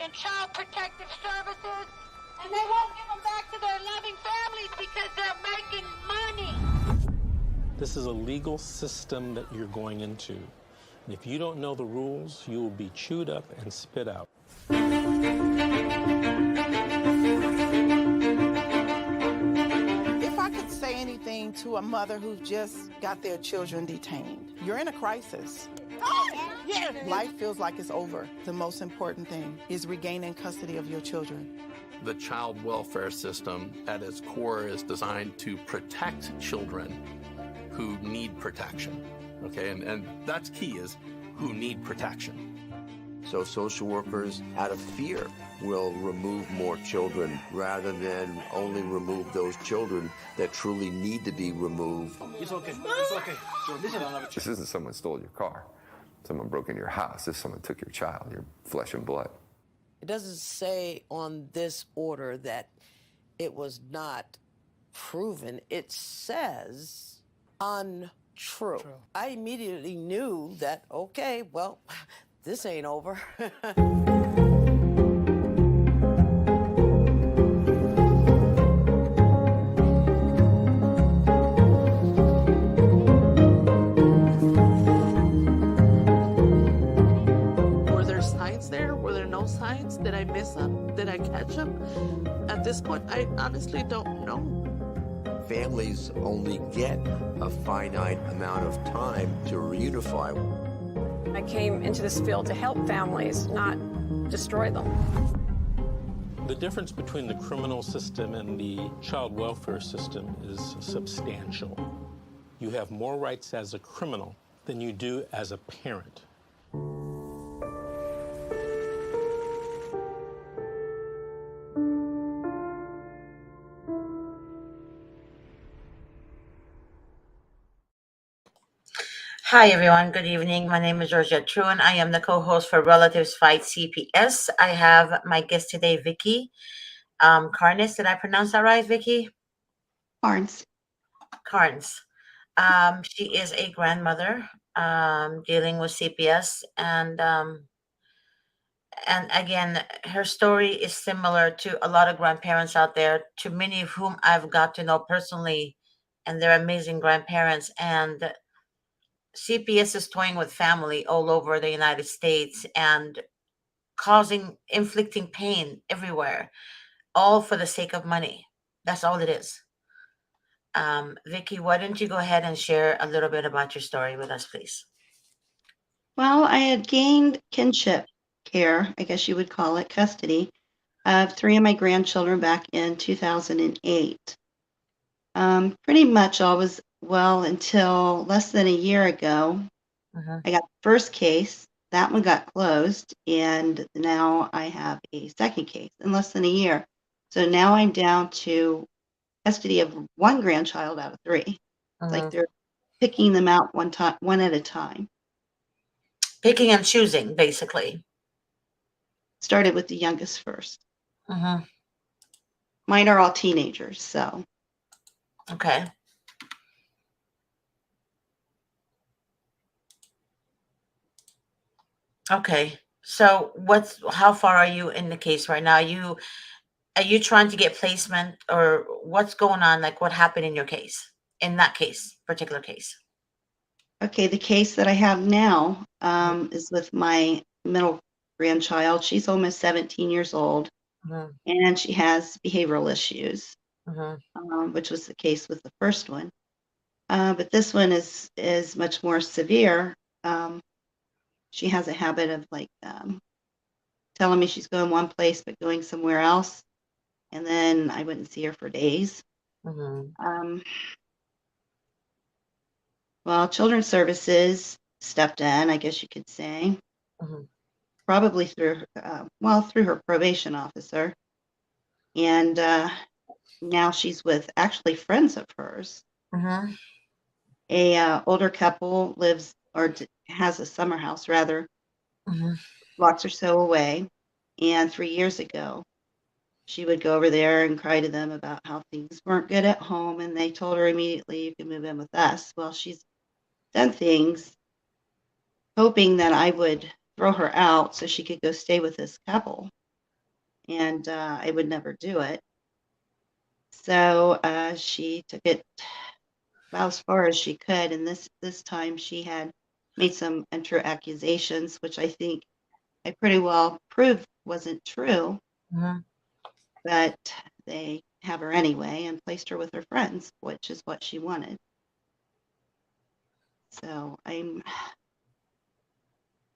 in child protective services, and they won't give them back to their loving families because they're making money. This is a legal system that you're going into. And if you don't know the rules, you will be chewed up and spit out. If I could say anything to a mother who just got their children detained, you're in a crisis. Yeah. Life feels like it's over. The most important thing is regaining custody of your children. The child welfare system at its core is designed to protect children who need protection, okay? And that's key, is who need protection. So social workers, out of fear, will remove more children rather than only remove those children that truly need to be removed. It's okay. It's okay. This isn't someone stole your car. Someone broke into your house. This someone took your child, your flesh and blood. It doesn't say on this order that it was not proven. It says untrue. I immediately knew that, okay, well, this ain't over. Were there signs there? Were there no signs? Did I miss them? Did I catch them? At this point, I honestly don't know. Families only get a finite amount of time to reunify. I came into this field to help families, not destroy them. The difference between the criminal system and the child welfare system is substantial. You have more rights as a criminal than you do as a parent. Hi, everyone. Good evening. My name is Georgette Truan. I am the co-host for Relatives Fight CPS. I have my guest today, Vicky Carnes. Did I pronounce that right, Vicky? Carnes. Carnes. She is a grandmother dealing with CPS, and again, her story is similar to a lot of grandparents out there, to many of whom I've got to know personally, and they're amazing grandparents. And CPS is toying with family all over the United States and inflicting pain everywhere, all for the sake of money. That's all it is. Vicky, why don't you go ahead and share a little bit about your story with us, please? Well, I had gained kinship care, I guess you would call it, custody of 3 of my grandchildren back in 2008. Pretty much all was well until less than a year ago. I got the first case. That one got closed, and now I have a second case in less than a year. So now I'm down to custody of 1 grandchild out of 3. It's like they're picking them out one at a time. Picking and choosing, basically. Started with the youngest first. Mm-hmm. Mine are all teenagers, so. Okay. Okay. So how far are you in the case right now? Are you trying to get placement, or what's going on? Like, what happened in your case, in that particular case? Okay, the case that I have now is with my middle grandchild. She's almost 17 years old, and she has behavioral issues, which was the case with the first one. But this one is much more severe. She has a habit of telling me she's going one place but going somewhere else, and then I wouldn't see her for days. Well, Children's Services stepped in, I guess you could say, probably through her probation officer, and now she's with actually friends of hers. A older couple lives or has a summer house rather, blocks or so away, and 3 years ago she would go over there and cry to them about how things weren't good at home, and they told her immediately, you can move in with us. Well, she's done things hoping that I would throw her out so she could go stay with this couple. and I would never do it. So she took it about as far as she could, and this time she had made some untrue accusations, which I think I pretty well proved wasn't true, Mhm. but they have her anyway and placed her with her friends, which is what she wanted. So I'm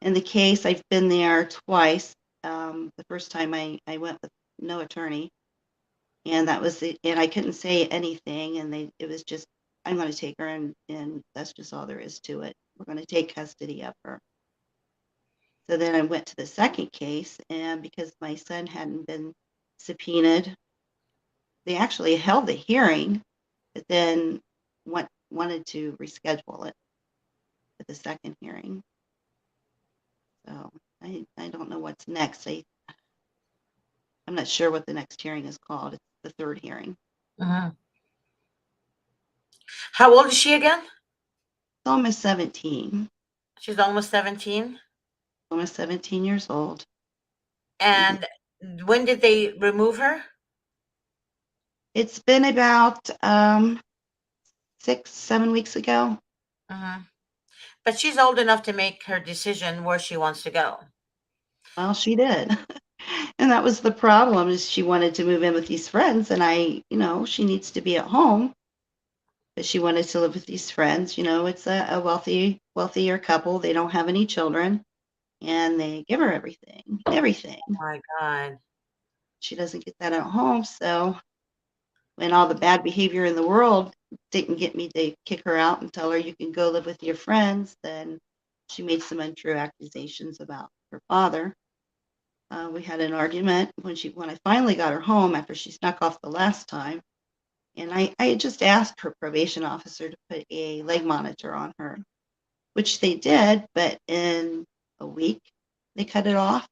in the case, I've been there twice. The first time I went with no attorney, and that was and I couldn't say anything, and it was just, I'm going to take her, and that's just all there is to it. We're going to take custody of her. So then I went to the second case, and because my son hadn't been subpoenaed, they actually held the hearing, but then wanted to reschedule it for the second hearing. So I don't know what's next. I'm not sure what the next hearing is called. It's the third hearing. Mhm. How old is she again? It's almost 17. She's almost 17. Almost 17 years old. And when did they remove her? It's been about 6-7 weeks ago. Mhm. But she's old enough to make her decision where she wants to go. Well, she did. And that was the problem, is she wanted to move in with these friends, and she needs to be at home, but she wanted to live with these friends. It's a wealthier couple. They don't have any children, and they give her everything. Oh my God. She doesn't get that at home, so when all the bad behavior in the world didn't get me to kick her out and tell her you can go live with your friends, then she made some untrue accusations about her father. We had an argument when I finally got her home after she snuck off the last time, and I had just asked her probation officer to put a leg monitor on her, which they did, but in a week they cut it off,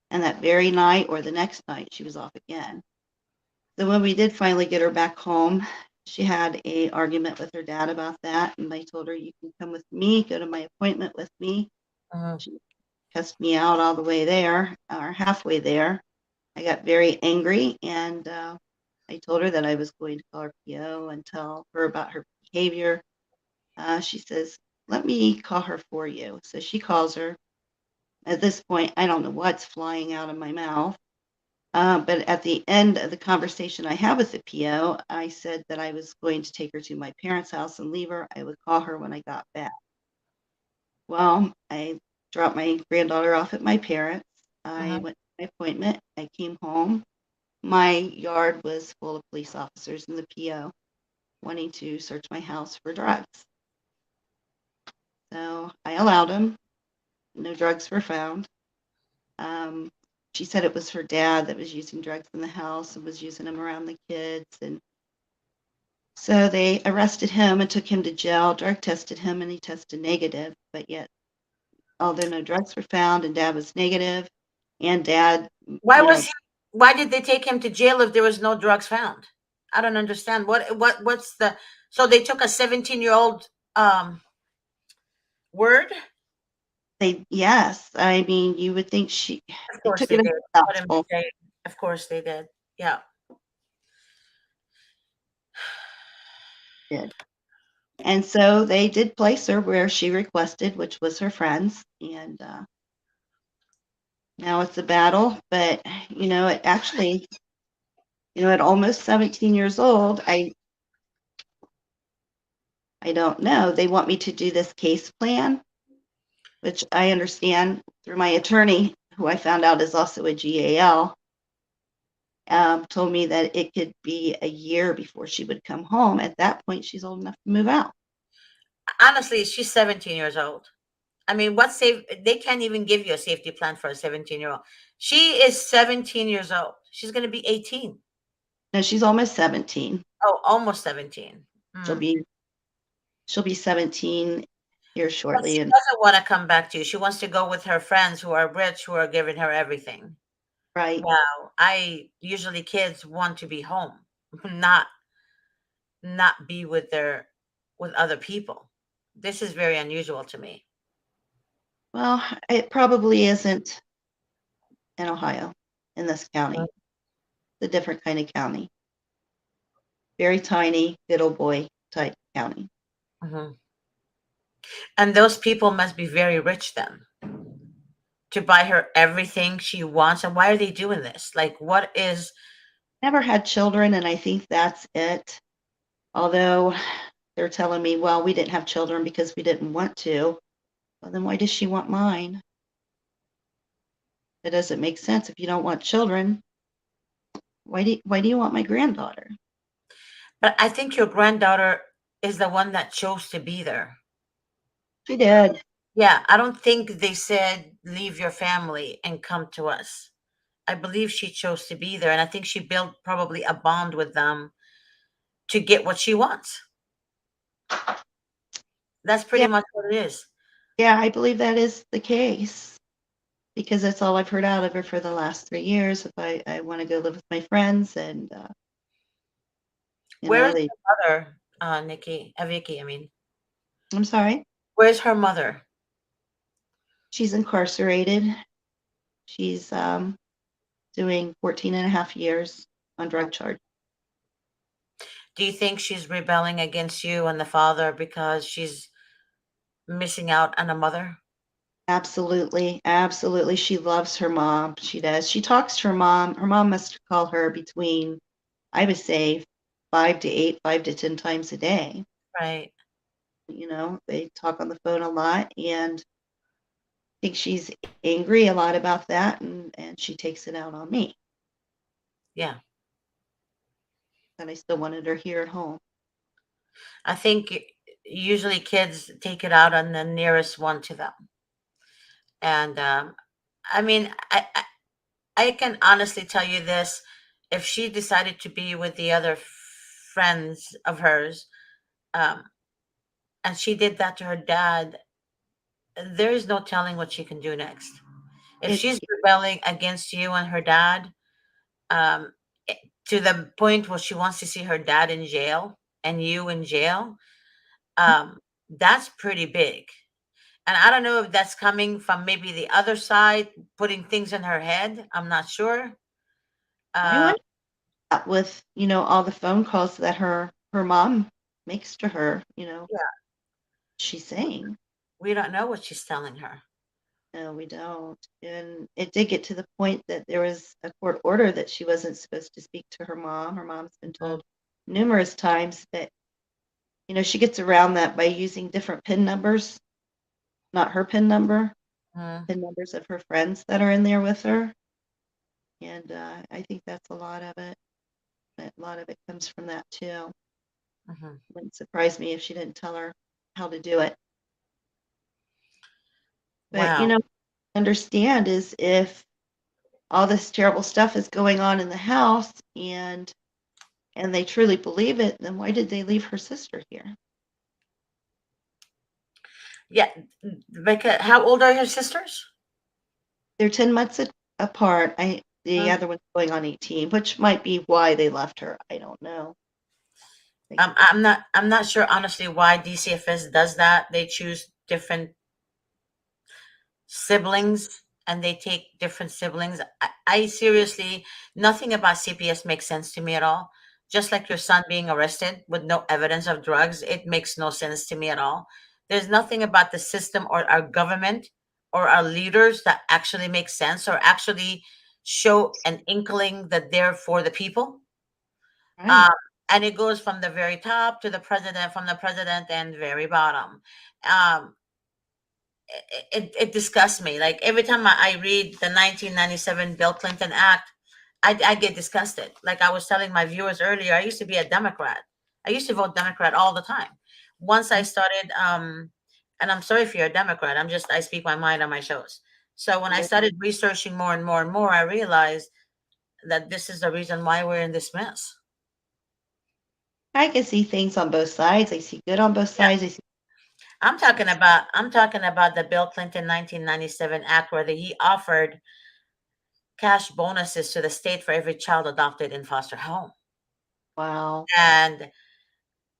and that very night or the next night she was off again. So when we did finally get her back home, she had a argument with her dad about that, and I told her, you can come with me, go to my appointment with me. Mhm. She cussed me out all the way there, or halfway there. I got very angry, and I told her that I was going to call her PO and tell her about her behavior. She says, let me call her for you. So she calls her. At this point, I don't know what's flying out of my mouth. But at the end of the conversation I had with the PO, I said that I was going to take her to my parents' house and leave her. I would call her when I got back. Well, I dropped my granddaughter off at my parents'. I Mhm. went to my appointment. I came home. My yard was full of police officers and the PO wanting to search my house for drugs. So I allowed them. No drugs were found. Um, she said it was her dad that was using drugs in the house and was using them around the kids. And so they arrested him and took him to jail, drug tested him, and he tested negative. But yet, although no drugs were found and dad was negative, and dad, Why you know, was he, why did they take him to jail if there was no drugs found? I don't understand. What's the, so they took a 17-year-old word? yes, I mean, you would think Of they course took they it as did. What a gospel. mistake. Of course they did. Yeah. Did. And so they did place her where she requested, which was her friends. And now it's a battle. But, it actually, at almost 17 years old, I don't know. They want me to do this case plan, which I understand through my attorney, who I found out is also a GAL, told me that it could be a year before she would come home. At that point, she's old enough to move out. Honestly, she's 17 years old. I mean, what safe, they can't even give you a safety plan for a 17-year-old. She is 17 years old. She's going to be 18. No, she's almost 17. Oh, almost 17. She'll Mm. be she'll be 17 here But shortly. she And doesn't want to come back to you. She wants to go with her friends who are rich, who are giving her everything. right. Wow. Usually kids want to be home, not be with other people. This is very unusual to me. Well, it probably isn't in Ohio, in this county. It's a different kind of county. Very tiny, good old boy type county. Mhm. And those people must be very rich then to buy her everything she wants. And why are they doing this? Like, what is. Never had children, and I think that's it. Although they're telling me, well, we didn't have children because we didn't want to. Well, then why does she want mine? It doesn't make sense. If you don't want children, why do you want my granddaughter? But I think your granddaughter is the one that chose to be there. She did. Yeah, I don't think they said leave your family and come to us. I believe she chose to be there, and I think she built probably a bond with them to get what she wants. That's pretty Yeah, much what it is. yeah, I believe that is the case because that's all I've heard out of her for the last 3 years. If I want to go live with my friends, and Where is they. her mother, Vicky? I mean, I'm sorry. where's her mother? She's incarcerated. She's doing 14 and a half years on drug charge. Do you think she's rebelling against you and the father because she's missing out on a mother? Absolutely, absolutely. She loves her mom. She does. She talks to her mom. Her mom must call her between, I would say, 5 to 8, 5 to 10 times a day. Right. They talk on the phone a lot, and I think she's angry a lot about that, and she takes it out on me. Yeah. And I still wanted her here at home. I think usually kids take it out on the nearest one to them. And I mean, I can honestly tell you this. If she decided to be with the other friends of hers, um, and she did that to her dad, there is no telling what she can do next. If she's rebelling against you and her dad, um, to the point where she wants to see her dad in jail and you in jail, that's pretty big. And I don't know if that's coming from maybe the other side, putting things in her head. I'm not sure. I wonder that with all the phone calls that her mom makes to her. Yeah. She's saying. We don't know what she's telling her. No, we don't. And it did get to the point that there was a court order that she wasn't supposed to speak to her mom. Her mom's been told numerous times that, she gets around that by using different PIN numbers, not her PIN number, PIN numbers of her friends that are in there with her. And I think that's a lot of it. A lot of it comes from that too. Wouldn't surprise me if she didn't tell her how to do it. But, Wow. understand is if all this terrible stuff is going on in the house and they truly believe it, then why did they leave her sister here? Yeah. Because how old are your sisters? They're 10 months apart. The other one's going on 18, which might be why they left her. I don't know. I'm not sure honestly why DCFS does that. They choose different siblings and they take different siblings. I seriously, nothing about CPS makes sense to me at all. Just like your son being arrested with no evidence of drugs, it makes no sense to me at all. There's nothing about the system or our government or our leaders that actually makes sense or actually show an inkling that they're for the people. Right. And it goes from the very top to the president, from the president and very bottom. It disgusts me. Like every time I read the 1997 Bill Clinton Act, I get disgusted. Like I was telling my viewers earlier, I used to be a Democrat. I used to vote Democrat all the time. Once I started, and I'm sorry if you're a Democrat, I speak my mind on my shows. So when I started researching more and more and more, I realized that this is the reason why we're in this mess. I can see things on both sides. I see good on both sides. I'm talking about the Bill Clinton 1997 Act where he offered cash bonuses to the state for every child adopted in foster home. Wow. And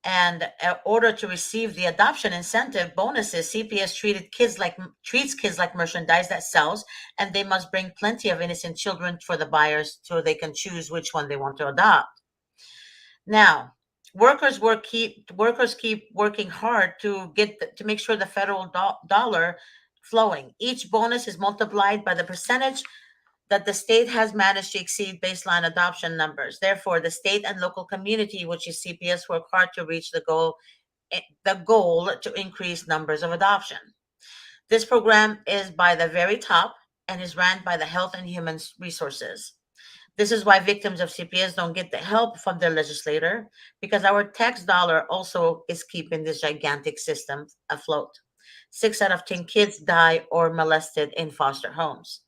And in order to receive the adoption incentive bonuses, CPS treats kids like merchandise that sells, and they must bring plenty of innocent children for the buyers so they can choose which one they want to adopt. Now, workers keep working hard to make sure the federal dollar flowing. Each bonus is multiplied by the percentage that the state has managed to exceed baseline adoption numbers. Therefore, the state and local community, which is CPS, work hard to reach the goal to increase numbers of adoption. This program is by the very top and is run by the Health and Human Resources. This is why victims of CPS don't get the help from their legislator, because our tax dollar also is keeping this gigantic system afloat. 6 out of 10 kids die or molested in foster homes.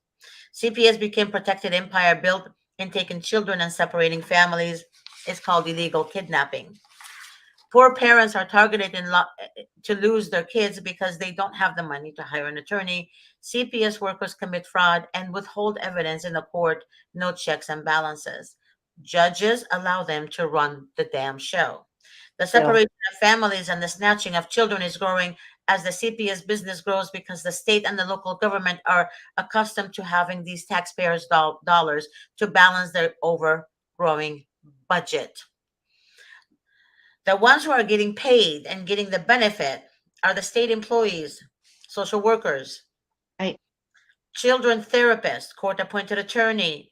CPS became protected empire built in taking children and separating families. It's called illegal kidnapping. Poor parents are targeted to lose their kids because they don't have the money to hire an attorney. CPS workers commit fraud and withhold evidence in the court, no checks and balances. Judges allow them to run the damn show. The separation of families and the snatching of children is growing as the CPS business grows because the state and the local government are accustomed to having these taxpayers' dollars to balance their overgrowing budget. The ones who are getting paid and getting the benefit are the state employees, social workers, Right. children therapists, court-appointed attorney,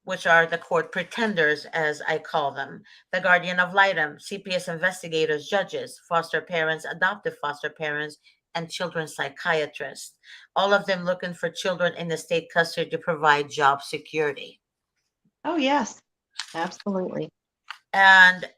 which are the court pretenders, as I call them, the guardian ad litem, CPS investigators, judges, foster parents, adoptive foster parents, and children's psychiatrists, all of them looking for children in the state custody to provide job security. Oh, yes, absolutely. And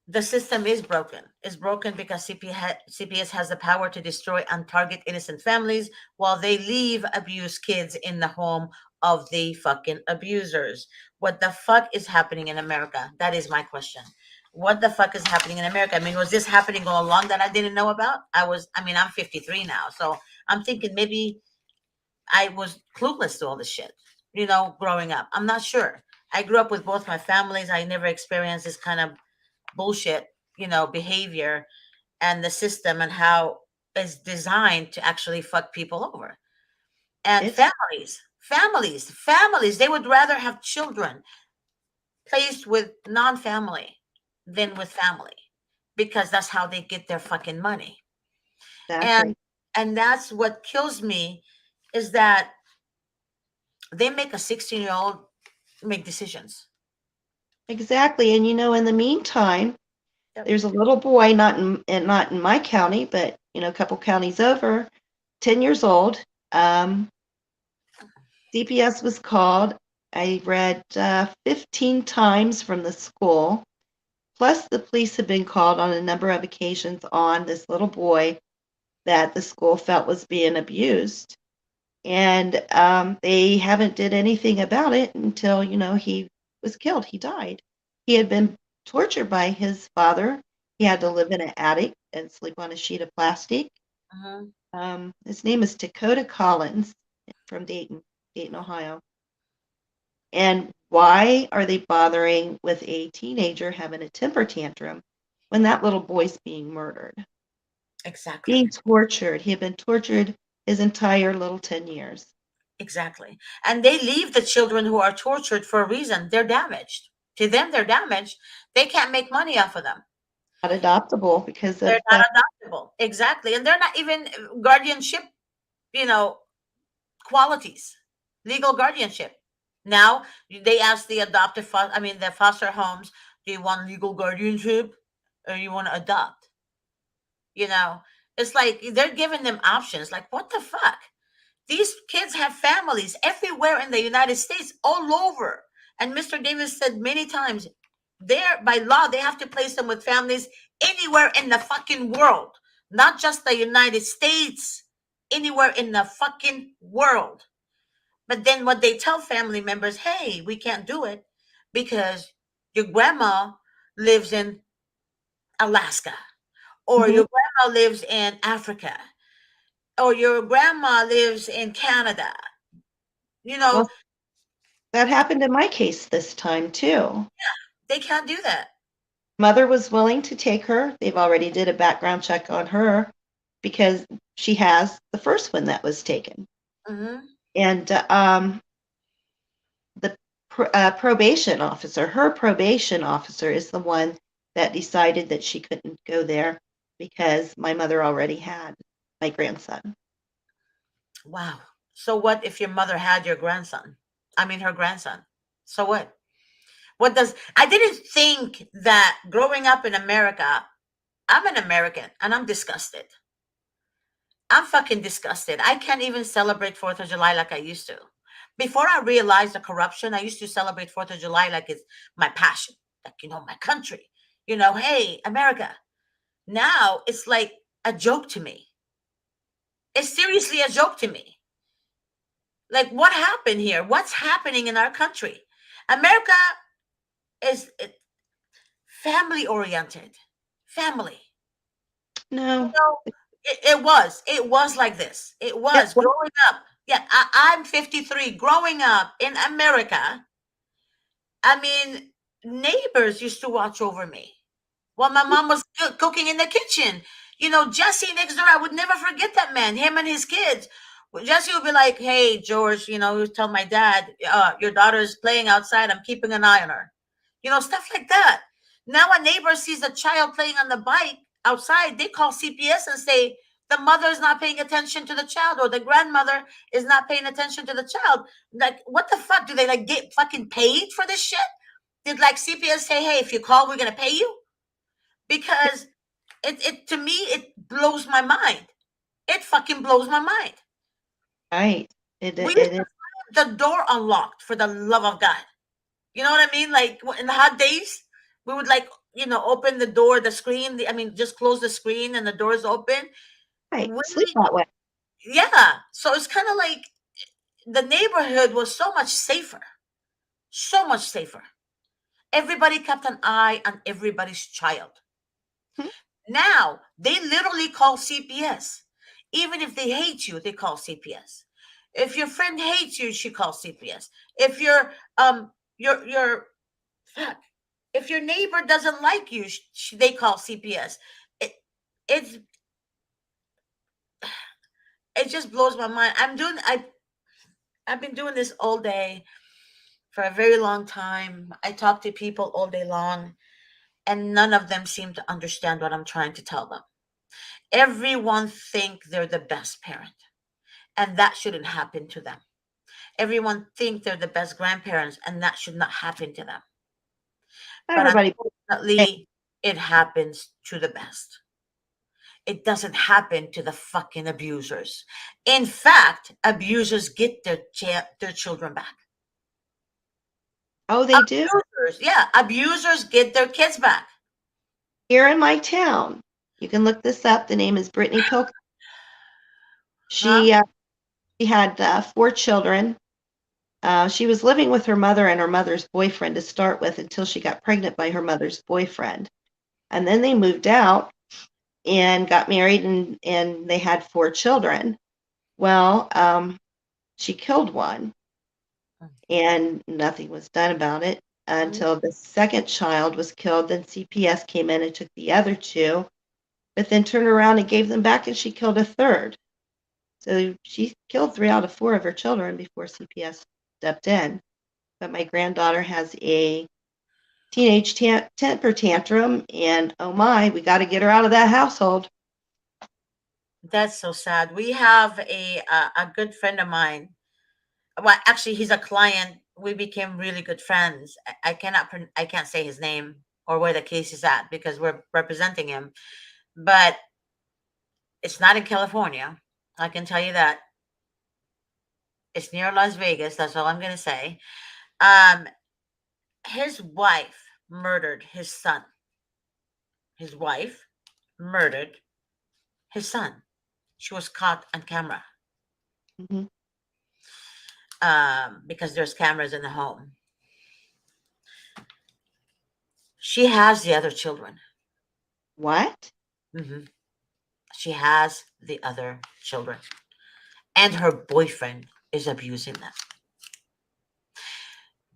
the system is broken. It's broken because CPS has the power to destroy and target innocent families while they leave abused kids in the home of the fucking abusers. What the fuck is happening in America? That is my question. What the fuck is happening in America? I mean, was this happening all along that I didn't know about? I'm 53 now, so I'm thinking maybe I was clueless to all this shit, growing up. I'm not sure. I grew up with both my families. I never experienced this kind of bullshit, behavior and the system and how it's designed to actually fuck people over. And families, they would rather have children placed with non-family than with family because that's how they get their fucking money. Exactly. And that's what kills me is that they make a 16-year-old make decisions. Exactly. And in the meantime, there's a little boy, not in my county, but a couple counties over, 10 years old. CPS was called. I read 15 times from the school. Plus, the police have been called on a number of occasions on this little boy that the school felt was being abused. And they haven't did anything about it until, he was killed. He died. He had been tortured by his father. He had to live in an attic and sleep on a sheet of plastic. His name is Dakota Collins from Dayton, Ohio. And why are they bothering with a teenager having a temper tantrum when that little boy's being murdered? Exactly. Being tortured. He had been tortured his entire little 10 years. Exactly. And they leave the children who are tortured for a reason. They're damaged. To them, they're damaged. They can't make money off of them. Not adoptable because they're not adoptable. Exactly. And they're not even guardianship, qualities, legal guardianship. Now they ask the the foster homes, do you want legal guardianship or you want to adopt? It's like they're giving them options. Like, what the fuck? These kids have families everywhere in the United States, all over. And Mr. Davis said many times, by law, they have to place them with families anywhere in the fucking world, not just the United States, anywhere in the fucking world. But then what they tell family members, hey, we can't do it because your grandma lives in Alaska, or your grandma lives in Africa, or your grandma lives in Canada. Well, that happened in my case this time too. Yeah, they can't do that. Mother was willing to take her. They've already did a background check on her because she has the first one that was taken. Mm-hmm. And the probation officer, her probation officer is the one that decided that she couldn't go there because my mother already had my grandson. Wow. So what if your mother had your grandson? I mean, her grandson. So what? I didn't think that growing up in America, I'm an American and I'm disgusted. I'm fucking disgusted. I can't even celebrate 4th of July like I used to. Before I realized the corruption, I used to celebrate 4th of July like it's my passion, like, my country, hey, America. Now it's like a joke to me. It's seriously a joke to me. Like, what happened here? What's happening in our country? America is family oriented. Family. No. It was like this. It was growing up. Yeah, I'm 53. Growing up in America, I mean, neighbors used to watch over me while my mom was cooking in the kitchen. Jesse next door, I would never forget that man, him and his kids. Jesse would be like, hey, George, he would tell my dad, your daughter is playing outside. I'm keeping an eye on her. Stuff like that. Now a neighbor sees a child playing on the bike outside, they call CPS and say the mother is not paying attention to the child or the grandmother is not paying attention to the child. Like, what the fuck? Do they get fucking paid for this shit? Did CPS say, hey, if you call, we're going to pay you? Because it to me, it blows my mind. It fucking blows my mind. Right. We used to have the door unlocked, for the love of God. You know what I mean? Like, in the hot days, we would open the door, the screen. Just close the screen and the door is open. Right. Sleep that way. Yeah. So it's kind of like the neighborhood was so much safer. So much safer. Everybody kept an eye on everybody's child. Now, they literally call CPS. Even if they hate you, they call CPS. If your friend hates you, she calls CPS. If your if your neighbor doesn't like you, they call CPS. It just blows my mind. I've been doing this all day for a very long time. I talk to people all day long, and none of them seem to understand what I'm trying to tell them. Everyone think they're the best parent, and that shouldn't happen to them. Everyone think they're the best grandparents, and that should not happen to them. Everybody. But unfortunately, it happens to the best. It doesn't happen to the fucking abusers. In fact, abusers get their children back. Oh, they do? Yeah, abusers get their kids back. Here in my town, you can look this up. The name is Brittany Pilk. She had 4 children. She was living with her mother and her mother's boyfriend to start with until she got pregnant by her mother's boyfriend. And then they moved out and got married, and they had 4 children. Well, she killed one, and nothing was done about it until the second child was killed. Then CPS came in and took the other 2, but then turned around and gave them back, and she killed a third. So she killed 3 out of 4 of her children before CPS stepped in. But my granddaughter has a teenage temper tantrum, and oh my, we got to get her out of that household. That's so sad. We have a good friend of mine. Well, actually, he's a client. We became really good friends. I can't say his name or where the case is at because we're representing him, but it's not in California. I can tell you that. It's near Las Vegas. That's all I'm going to say. His wife murdered his son. His wife murdered his son. She was caught on camera. Because there's cameras in the home. She has the other children. What? She has the other children. And her boyfriend is abusing them.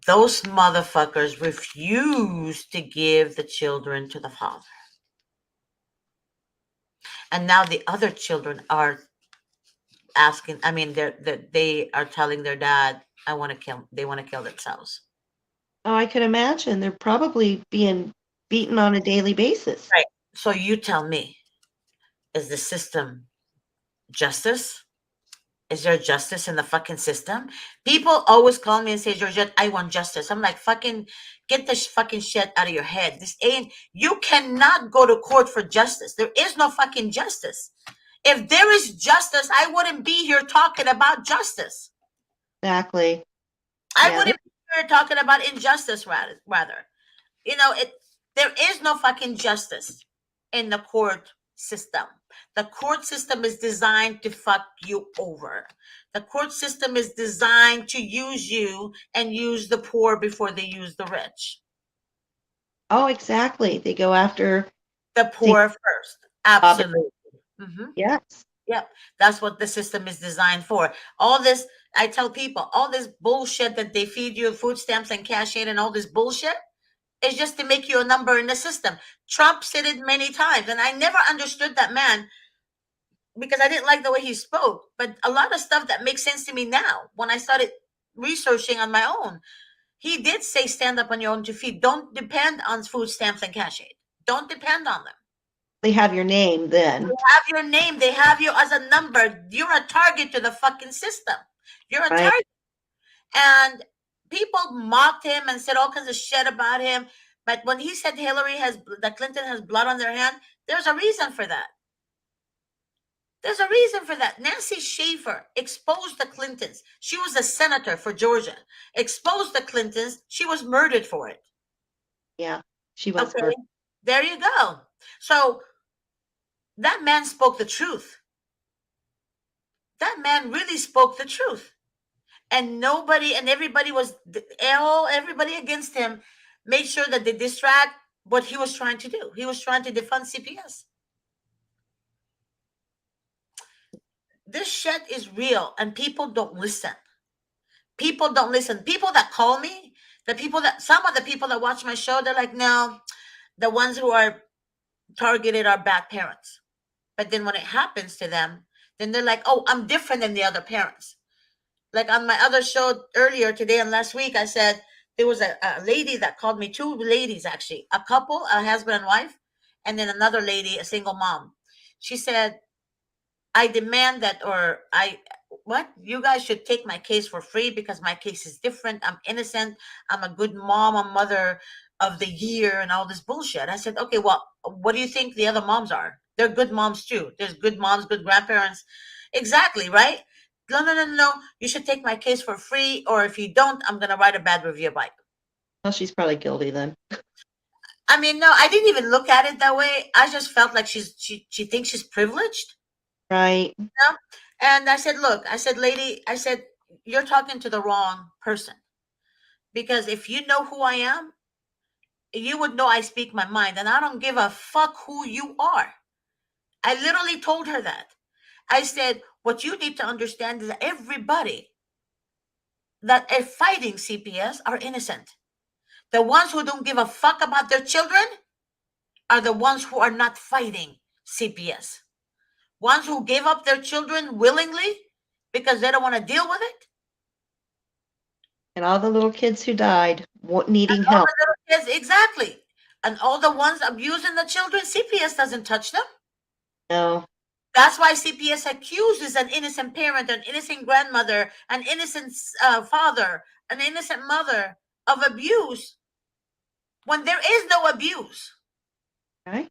those motherfuckers refuse to give the children to the father. And now the other children are asking, I mean, they are telling their dad, they want to kill themselves. Oh, I could imagine. They're probably being beaten on a daily basis. Right. So you tell me, is the system justice? Is there justice in the fucking system? People always call me and say, Georgette, I want justice. I'm like, fucking get this fucking shit out of your head. This ain't, you cannot go to court for justice. There is no fucking justice. If there is justice, I wouldn't be here talking about justice. Exactly. I wouldn't be here talking about injustice rather. You know, there is no fucking justice in the court system. The court system is designed to fuck you over. The court system is designed to use you and use the poor before they use the rich. Oh, exactly. They go after the poor first. Absolutely. Yes. Yep. That's what the system is designed for. All this, I tell people, all this bullshit that they feed you, food stamps and cash aid and all this bullshit, is just to make you a number in the system. Trump said it many times, and I never understood that man because I didn't like the way he spoke. But a lot of stuff that makes sense to me now when I started researching on my own. He did say, stand up on your own 2 feet. Don't depend on food stamps and cash aid. Don't depend on them. They have your name then. They have your name. They have you as a number. You're a target to the fucking system. You're a target. And people mocked him and said all kinds of shit about him. But when he said that Clinton has blood on their hand, there's a reason for that. There's a reason for that. Nancy Schaefer exposed the Clintons. She was a senator for Georgia. Exposed the Clintons. She was murdered for it. Yeah, she was murdered. There you go. So that man spoke the truth. That man really spoke the truth. And everybody against him made sure that they distract what he was trying to do. He was trying to defund CPS. This shit is real, and people don't listen. People don't listen. People that call me, some of the people that watch my show, they're like, no, the ones who are targeted are bad parents. But then when it happens to them, then they're like, oh, I'm different than the other parents. Like on my other show earlier today and last week, I said there was a lady that called me, 2 ladies actually, a couple, a husband and wife, and then another lady, a single mom. She said, I demand that, you guys should take my case for free because my case is different. I'm innocent. I'm a good mom, a mother of the year and all this bullshit. I said, okay, well, what do you think the other moms are? They're good moms too. There's good moms, good grandparents. Exactly, right? No. You should take my case for free, or if you don't, I'm going to write a bad review about you. Well, she's probably guilty then. I mean, no, I didn't even look at it that way. I just felt like she thinks she's privileged. Right. You know? And I said, look, lady, you're talking to the wrong person. Because if you know who I am, you would know I speak my mind. And I don't give a fuck who you are. I literally told her that. I said, what you need to understand is that everybody that are fighting CPS are innocent. The ones who don't give a fuck about their children are the ones who are not fighting CPS. Ones who gave up their children willingly because they don't want to deal with it. And all the little kids who died needing help. Yes, exactly. And all the ones abusing the children, CPS doesn't touch them. No. That's why CPS accuses an innocent parent, an innocent grandmother, an innocent father, an innocent mother of abuse when there is no abuse. Right.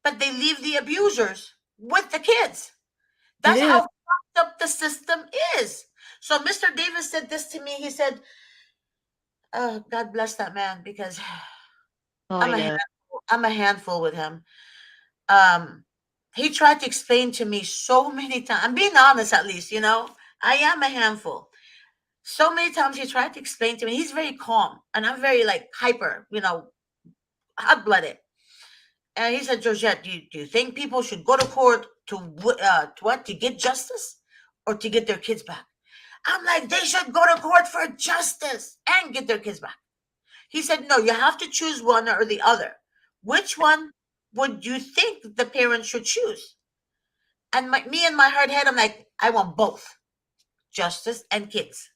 But they leave the abusers with the kids. That's how fucked up the system is. So Mr. Davis said this to me. He said, oh, God bless that man, because I'm a handful with him. He tried to explain to me so many times. I'm being honest, at least, I am a handful. So many times he tried to explain to me. He's very calm, and I'm very hyper, hot-blooded. And he said, Georgette, do you think people should go to court to get justice or to get their kids back? I'm like, they should go to court for justice and get their kids back. He said, no, you have to choose one or the other. Which one would you think the parents should choose? And me in my hard head, I'm like, I want both, justice and kids.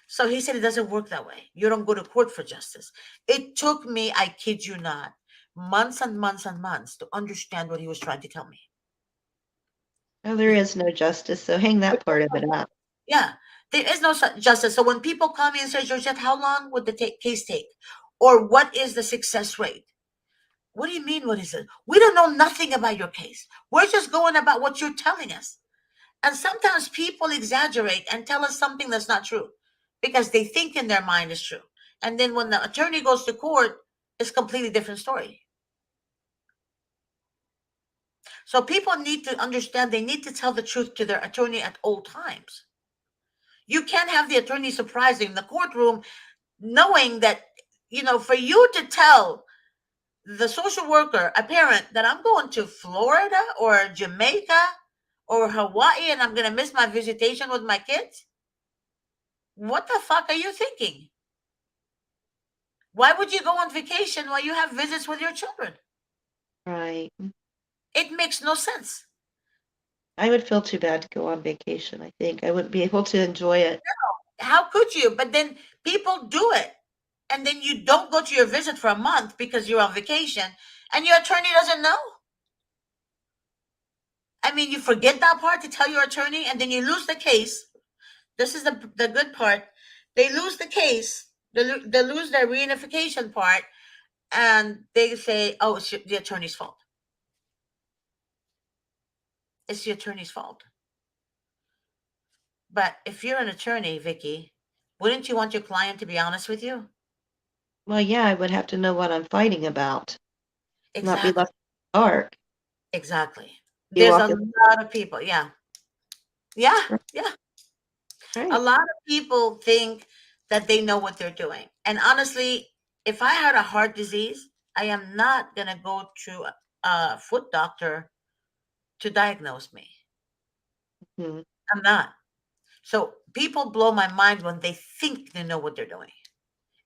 So he said, it doesn't work that way. You don't go to court for justice. It took me, I kid you not, months and months and months to understand what he was trying to tell me. Well, there is no justice, so hang that part of it up. Yeah, there is no justice. So when people call me and say, Georgette, how long would the case take? Or what is the success rate? What do you mean, what is it? We don't know nothing about your case. We're just going about what you're telling us. And sometimes people exaggerate and tell us something that's not true because they think in their mind is true. And then when the attorney goes to court, it's a completely different story. So people need to understand they need to tell the truth to their attorney at all times. You can't have the attorney surprising the courtroom knowing that, for you to tell the social worker, a parent, that I'm going to Florida or Jamaica or Hawaii and I'm going to miss my visitation with my kids. What the fuck are you thinking? Why would you go on vacation while you have visits with your children? Right. It makes no sense. I would feel too bad to go on vacation, I think. I wouldn't be able to enjoy it. No. How could you? But then people do it. And then you don't go to your visit for a month because you're on vacation and your attorney doesn't know. I mean, you forget that part to tell your attorney and then you lose the case. This is the good part. They lose the case. They lose their reunification part. And they say, oh, it's the attorney's fault. It's the attorney's fault. But if you're an attorney, Vicky, wouldn't you want your client to be honest with you? Well, yeah, I would have to know what I'm fighting about. Exactly. Not be left in the dark. Exactly. You There's walk a in- lot of people. Yeah. Yeah. Yeah. Right. A lot of people think that they know what they're doing. And honestly, if I had a heart disease, I am not going to go to a foot doctor to diagnose me. Mm-hmm. I'm not. So people blow my mind when they think they know what they're doing.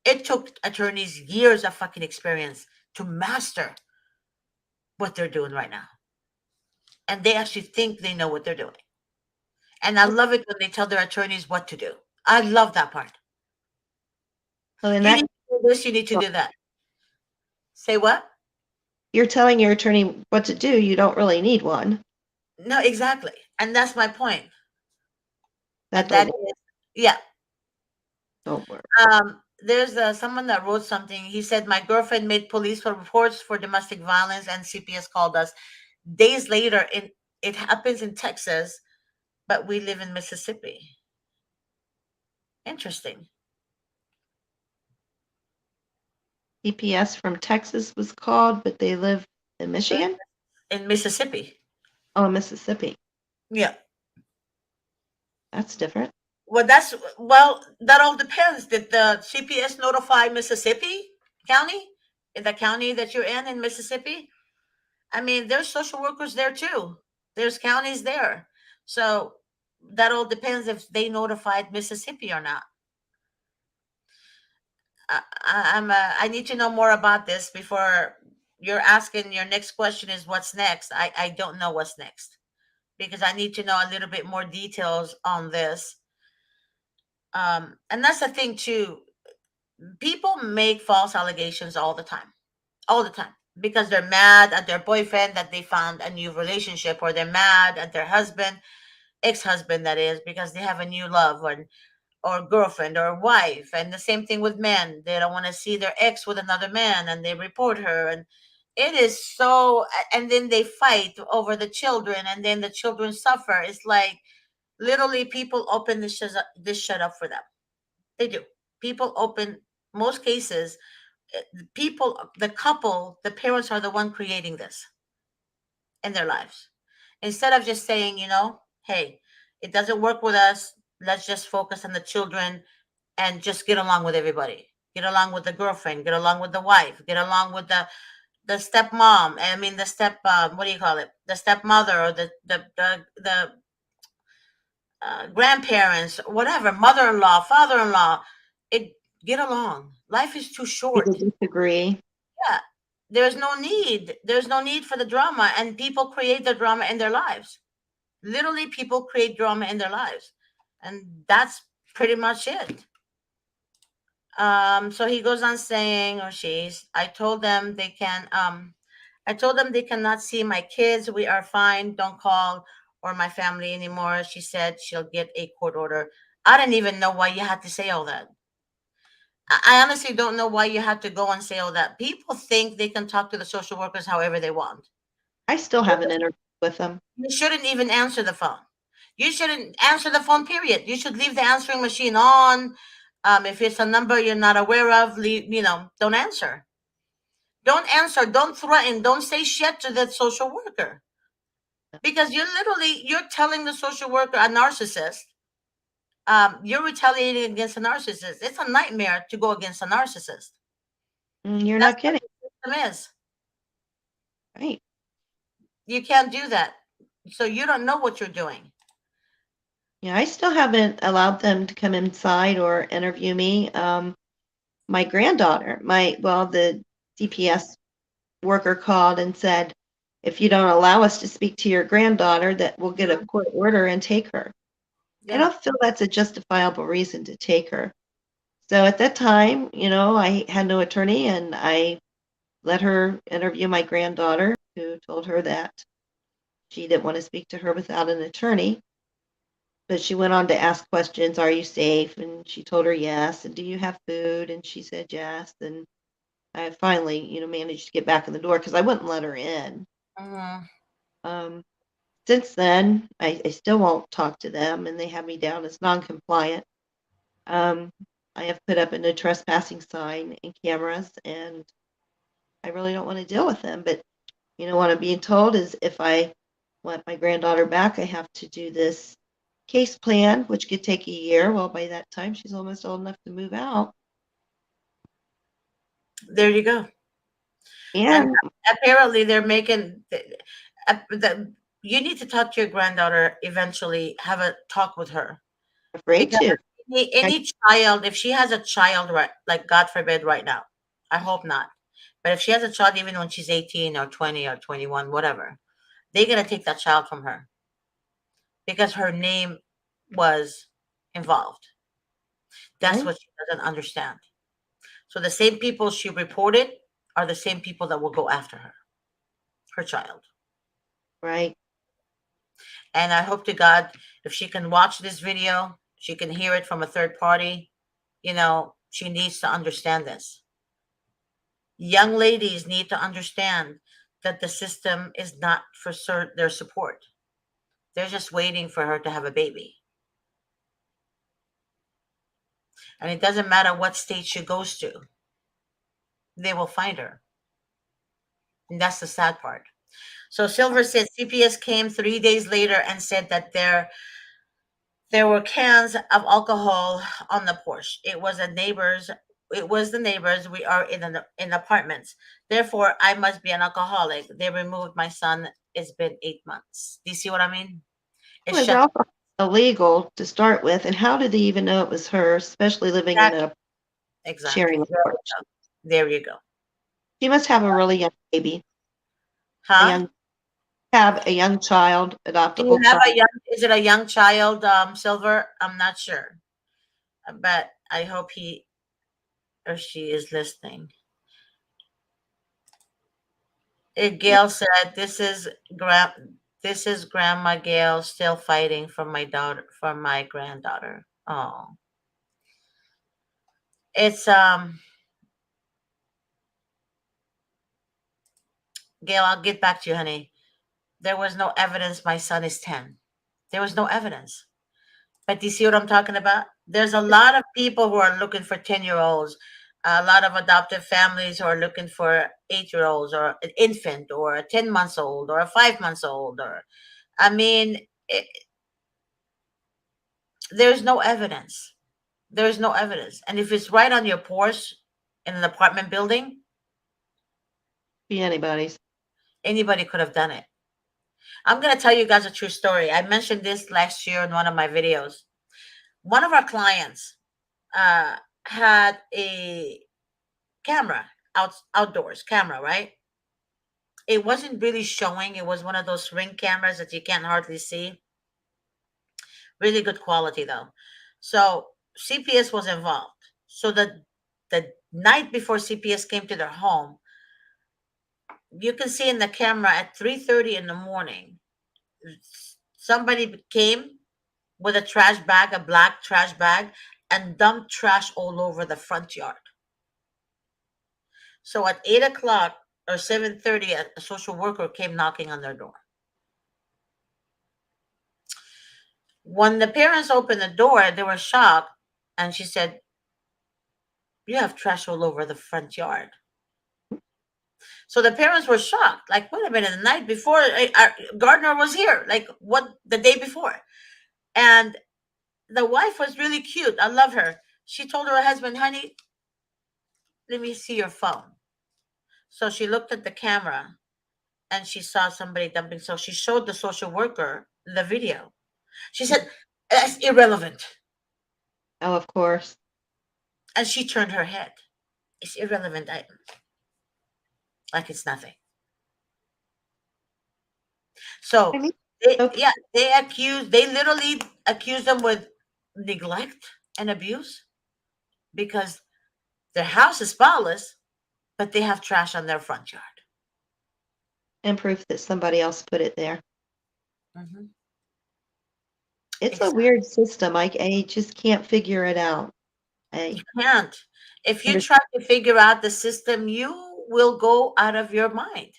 It took attorneys years of fucking experience to master what they're doing right now. And they actually think they know what they're doing. And I love it when they tell their attorneys what to do. I love that part. Well, You need to do this, you need to do that. Say what? You're telling your attorney what to do. You don't really need one. No, exactly. And that's my point. That And yeah. don't work. There's someone that wrote something. He said, my girlfriend made police reports for domestic violence and CPS called us. Days later, it happens in Texas, but we live in Mississippi. Interesting. CPS from Texas was called, but they live in Michigan? In Mississippi. Oh, Mississippi. Yeah. That's different. Well, that all depends. Did the CPS notify Mississippi County? In the county that you're in Mississippi? I mean, there's social workers there too. There's counties there. So that all depends if they notified Mississippi or not. I need to know more about this before you're asking. Your next question is what's next. I don't know what's next because I need to know a little bit more details on this. And that's the thing too. People make false allegations all the time, because they're mad at their boyfriend that they found a new relationship, or they're mad at their husband, ex-husband that is, because they have a new love or girlfriend or wife. And the same thing with men. They don't want to see their ex with another man and they report her. And it is so, and then they fight over the children and then the children suffer. It's like literally people open this shut up for them. They do. People open, most cases, the couple, the parents are the one creating this in their lives. Instead of just saying, hey, it doesn't work with us. Let's just focus on the children and just get along with everybody. Get along with the girlfriend, get along with the wife, get along with the stepmom. I mean, the step, what do you call it? The stepmother or the grandparents, whatever, mother-in-law, father-in-law, get along. Life is too short. People disagree. Yeah, there's no need. There's no need for the drama, and people create the drama in their lives. Literally, people create drama in their lives, and that's pretty much it. So he goes on saying, or I told them they cannot see my kids. We are fine. Don't call or my family anymore. She said she'll get a court order. I didn't even know why you had to say all that. I honestly don't know why you had to go and say all that. People think they can talk to the social workers however they want. I still have an interview with them. You shouldn't even answer the phone. You shouldn't answer the phone, period. You should leave the answering machine on. If it's a number you're not aware of, don't answer. Don't answer. Don't threaten. Don't say shit to the social worker. Because you're telling the social worker a narcissist. You're retaliating against a narcissist. It's a nightmare to go against a narcissist. You're not kidding. What the system is. Right. You can't do that. So you don't know what you're doing. Yeah, I still haven't allowed them to come inside or interview me. My granddaughter, the CPS worker called and said, if you don't allow us to speak to your granddaughter, that we'll get a court order and take her. Yeah. I don't feel that's a justifiable reason to take her. So at that time, I had no attorney, and I let her interview my granddaughter, who told her that she didn't want to speak to her without an attorney. But she went on to ask questions. Are you safe? And she told her yes. And do you have food? And she said yes. And I finally, managed to get back in the door because I wouldn't let her in. Uh-huh. Since then, I still won't talk to them, and they have me down as non-compliant. I have put up a no trespassing sign and cameras, and I really don't want to deal with them. But, what I'm being told is if I want my granddaughter back, I have to do this case plan, which could take a year. Well, by that time, she's almost old enough to move out. There you go. And apparently they're making you need to talk to your granddaughter eventually, have a talk with her. Afraid to. Any child, if she has a child, right, like God forbid right now, I hope not, but if she has a child, even when she's 18 or 20 or 21, whatever, they're going to take that child from her because her name was involved. That's what she doesn't understand. So the same people she reported are the same people that will go after her child. Right. And I hope to God, if she can watch this video, she can hear it from a third party. She needs to understand this. Young ladies need to understand that the system is not for their support. They're just waiting for her to have a baby. And it doesn't matter what state she goes to. They will find her. And that's the sad part. So Silver said CPS came 3 days later and said that there were cans of alcohol on the porch. It was the neighbors. We are in apartments. Therefore, I must be an alcoholic. They removed my son. It's been 8 months. Do you see what I mean? It's also illegal to start with. And how did they even know it was her, especially living in a sharing porch? There you go. She must have a really young baby. Huh? Have a young child, adoptable child. Is it a young child, Silver? I'm not sure. But I hope he or she is listening. Gail said, this is Grandma Gail still fighting for my granddaughter. Oh. It's Gail, I'll get back to you, honey. There was no evidence my son is 10. There was no evidence. But do you see what I'm talking about? There's a lot of people who are looking for 10-year-olds, a lot of adoptive families who are looking for 8-year-olds or an infant or a 10-month-old or a 5-month-old. There's no evidence. There's no evidence. And if it's right on your porch in an apartment building, be anybody's. Anybody could have done it. I'm going to tell you guys a true story. I mentioned this last year in one of my videos. One of our clients had a camera, outdoors camera, right? It wasn't really showing. It was one of those ring cameras that you can't hardly see. Really good quality though. So CPS was involved. So the night before CPS came to their home, you can see in the camera at 3:30 in the morning, somebody came with a trash bag, a black trash bag, and dumped trash all over the front yard. So at 8 o'clock or 7:30, a social worker came knocking on their door. When the parents opened the door, they were shocked, and she said, "You have trash all over the front yard." So the parents were shocked. Like, wait a minute, the night before, our Gardner was here. Like, what, the day before? And the wife was really cute. I love her. She told her husband, "Honey, let me see your phone." So she looked at the camera and she saw somebody dumping. So she showed the social worker the video. She said, "That's irrelevant." Oh, of course. And she turned her head. "It's irrelevant. Like it's nothing." So I mean, they literally accused them with neglect and abuse because their house is spotless, but they have trash on their front yard. and proof that somebody else put it there. Mm-hmm. It's a weird system. I just can't figure it out. You can't. If you try to figure out the system, you will go out of your mind.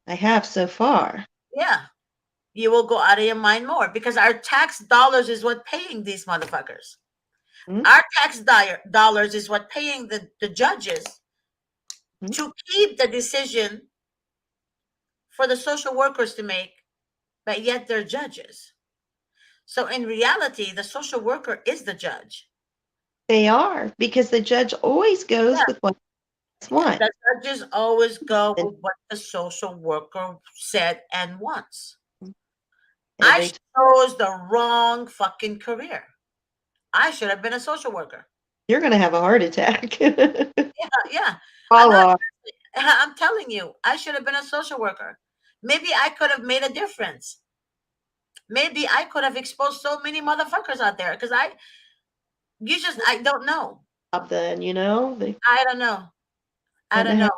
I have so far. Yeah. You will go out of your mind more because our tax dollars is what paying these motherfuckers. Mm-hmm. Our tax dollars is what paying the judges to keep the decision for the social workers to make, but yet they're judges. So in reality, the social worker is the judge. They are, because the judge always goes with what wants. The judges always go with what the social worker said and wants. I chose the wrong fucking career. I should have been a social worker. You're going to have a heart attack. Yeah. I'm telling you, I should have been a social worker. Maybe I could have made a difference. Maybe I could have exposed so many motherfuckers out there because I don't know. Then, I don't know. I don't know.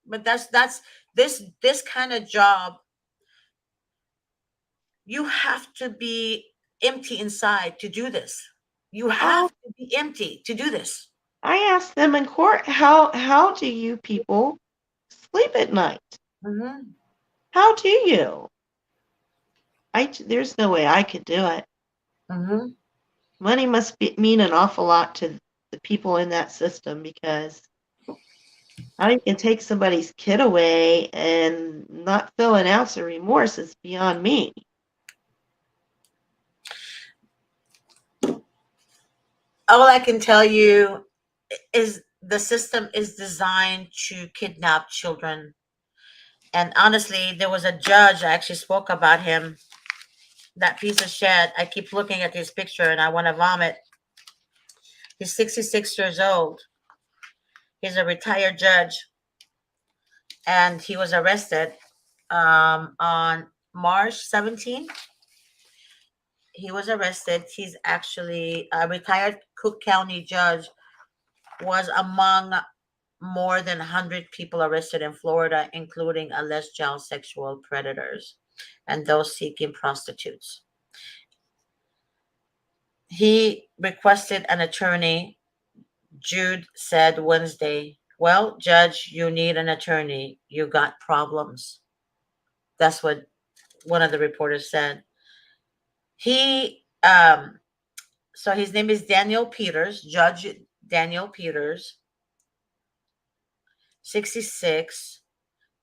But that's this kind of job. You have to be empty inside to do this. You have to be empty to do this. I asked them in court, how do you people sleep at night? Mm-hmm. How do you? There's no way I could do it. Mm-hmm. Money must mean an awful lot to the people in that system, because I can take somebody's kid away and not feel an ounce of remorse is beyond me. All I can tell you is the system is designed to kidnap children. And honestly, there was a judge, I actually spoke about him, that piece of shit. I keep looking at his picture and I want to vomit. He's 66 years old. He's a retired judge. And he was arrested on March 17th. He was arrested. He's actually a retired Cook County judge, was among more than 100 people arrested in Florida, including alleged child sexual predators and those seeking prostitutes. He requested an attorney. Jude said Wednesday, "Well, Judge, you need an attorney. You got problems." That's what one of the reporters said. So his name is Daniel Peters, Judge Daniel Peters, 66,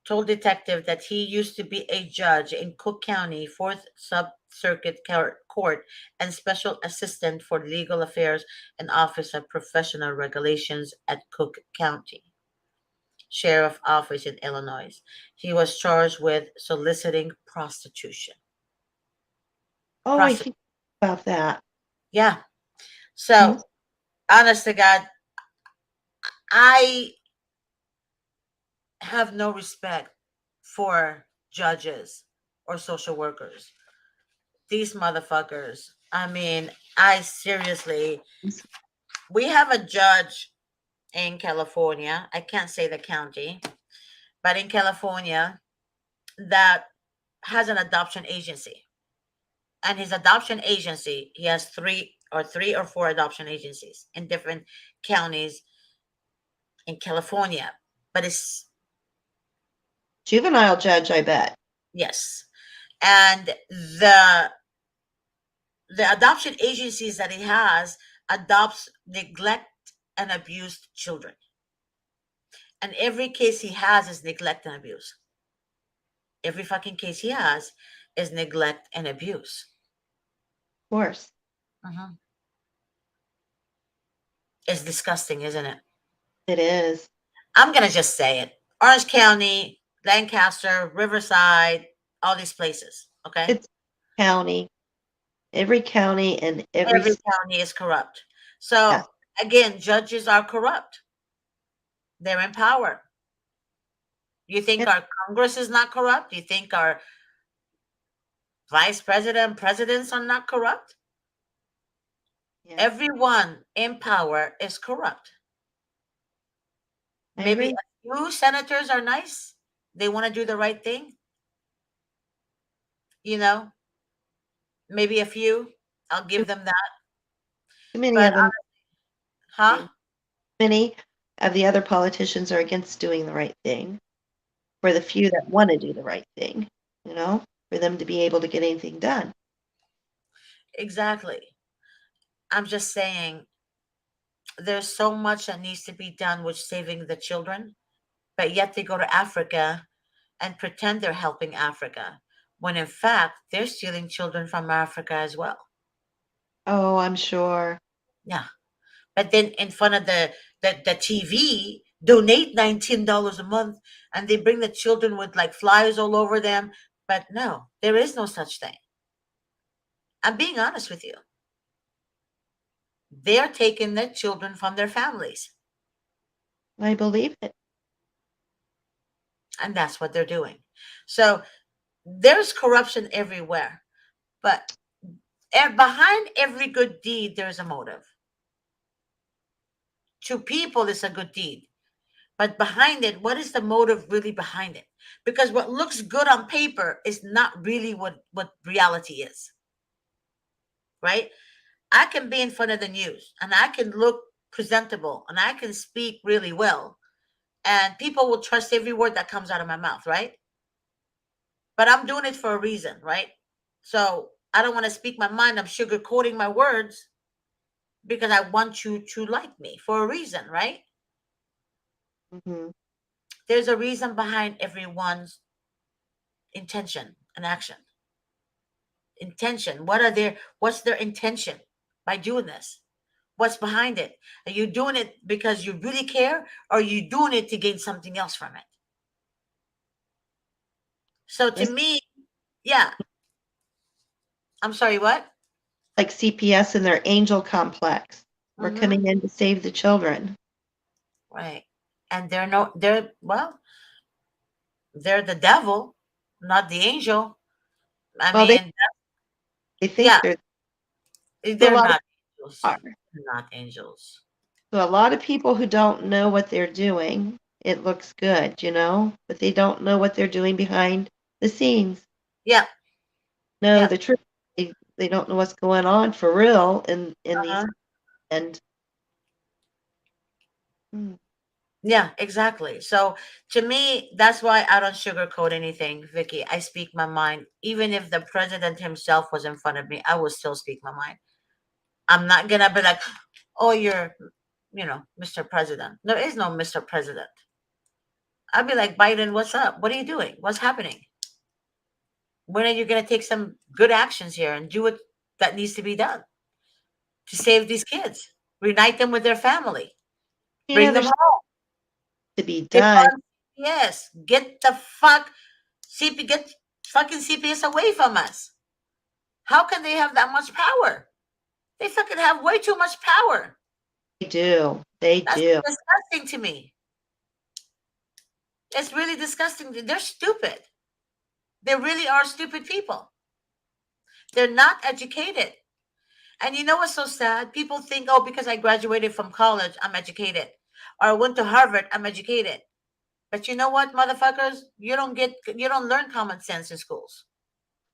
told detective that he used to be a judge in Cook County 4th Sub-Circuit Court and special assistant for legal affairs and Office of Professional Regulations at Cook County. Sheriff Office in Illinois. He was charged with soliciting prostitution. Oh, I think about that. Yeah. So, honest to God, I have no respect for judges or social workers. These motherfuckers. I mean, I seriously, we have a judge in California. I can't say the county, but in California that has an adoption agency. And his adoption agency, he has three or four adoption agencies in different counties in California. But it's juvenile judge, I bet. yes. And the adoption agencies that he has adopts neglect and abused children. And every case he has is neglect and abuse. Every fucking case he has is neglect and abuse. Of course. It's disgusting, isn't it? It is. I'm going to just say it. Orange County, Lancaster, Riverside, all these places. Okay. It's county. Every county and every county is corrupt. So again, judges are corrupt. They're in power. You think our Congress is not corrupt? You think our vice president, presidents are not corrupt? Everyone in power is corrupt. Maybe a few senators are nice. They want to do the right thing. You know, maybe a few. I'll give them that. Too many of them. Huh? Many of the other politicians are against doing the right thing. For the few that want to do the right thing, you know, for them to be able to get anything done. Exactly. I'm just saying there's so much that needs to be done with saving the children, but yet they go to Africa and pretend they're helping Africa, when in fact they're stealing children from Africa as well. Oh, I'm sure. Yeah. But then in front of the TV, donate $19 a month, and they bring the children with like flyers all over them. But no, there is no such thing. I'm being honest with you. They're taking the children from their families. I believe it. And that's what they're doing. So there's corruption everywhere. But behind every good deed, there's a motive. To people, it's a good deed. But behind it, what is the motive really behind it? Because what looks good on paper is not really what reality is. Right? I can be in front of the news and I can look presentable and I can speak really well. And people will trust every word that comes out of my mouth, right? But I'm doing it for a reason, right? So I don't want to speak my mind. I'm sugarcoating my words because I want you to like me for a reason, right? There's a reason behind everyone's intention and action. Intention. What's their intention by doing this? What's behind it? Are you doing it because you really care, or are you doing it to gain something else from it? So to me, yeah. I'm sorry, what? Like CPS and their angel complex. We're coming in to save the children. Right. And they're the devil, not the angel. I mean, they think they're not angels. They're not angels. So a lot of people who don't know what they're doing, it looks good, you know, but they don't know what they're doing behind the scenes. Yeah. No, the truth. They don't know what's going on for real in these and. Yeah, exactly. So to me, that's why I don't sugarcoat anything, Vicky. I speak my mind. Even if the president himself was in front of me, I will still speak my mind. I'm not going to be like, oh, you're, Mr. President. There is no Mr. President. I'd be like, Biden, what's up? What are you doing? What's happening? When are you going to take some good actions here and do what that needs to be done to save these kids? Reunite them with their family. Bring them home. to be They done. run CPS. Get the fuck get fucking CPS away from us. How can they have that much power? They fucking have way too much power. They do. They That's do. disgusting to me. It's really disgusting. They're stupid. They really are stupid people. They're not educated. And you know what's so sad? People think, oh, because I graduated from college, I'm educated. Or I went to Harvard, I'm educated. But you know what, motherfuckers? You don't learn common sense in schools.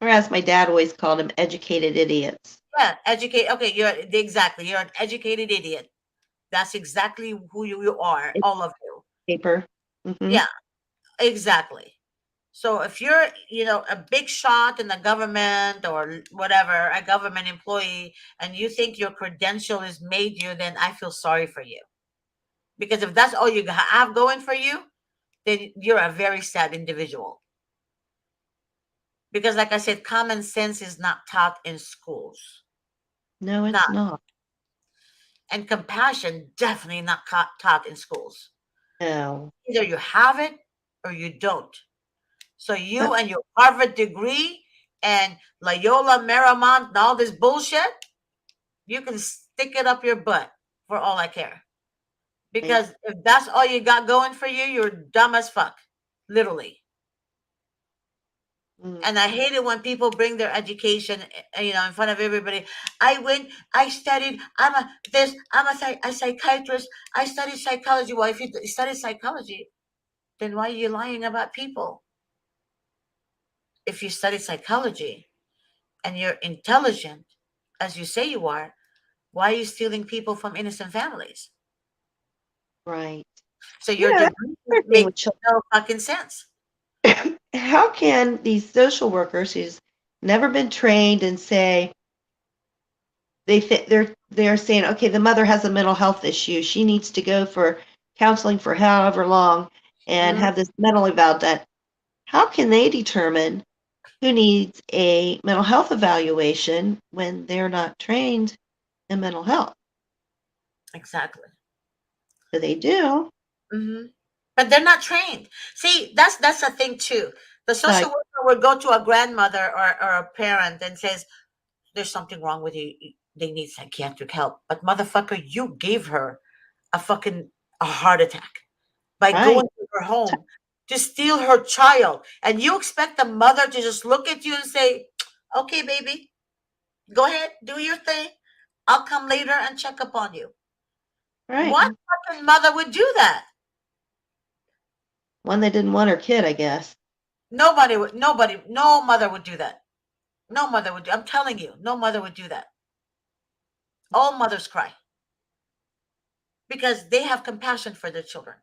Or as my dad always called them, educated idiots. Yeah, educate. Okay, you're an educated idiot. That's exactly who you are, It's all of you. paper. Mm-hmm. Yeah, exactly. So if you're, a big shot in the government or whatever, a government employee, and you think your credential has made you, then I feel sorry for you. Because if that's all you have going for you, then you're a very sad individual. Because like I said, common sense is not taught in schools. No, it's not. And compassion definitely not taught in schools. No. Either you have it or you don't. So you and your Harvard degree and Loyola Marymount and all this bullshit, you can stick it up your butt for all I care. Because if that's all you got going for you, you're dumb as fuck. Literally. And I hate it when people bring their education, in front of everybody. I studied, I'm a psychiatrist. I studied psychology. Well, if you study psychology, then why are you lying about people? If you study psychology and you're intelligent, as you say you are, why are you stealing people from innocent families? Right. So your degree makes no fucking sense. How can these social workers who's never been trained and say they're saying, okay, the mother has a mental health issue, she needs to go for counseling for however long and have this mental eval done. How can they determine who needs a mental health evaluation when they're not trained in mental health? Exactly. So they do. Mm-hmm. But they're not trained. See, that's the thing too. The social worker would go to a grandmother or a parent and says, "There's something wrong with you. They need psychiatric help." But motherfucker, you gave her a heart attack by going to her home to steal her child, and you expect the mother to just look at you and say, "Okay, baby, go ahead, do your thing. I'll come later and check up on you." Right. What fucking mother would do that? One that didn't want her kid, I guess. No mother would do that. No mother would. I'm telling you, no mother would do that. All mothers cry because they have compassion for their children.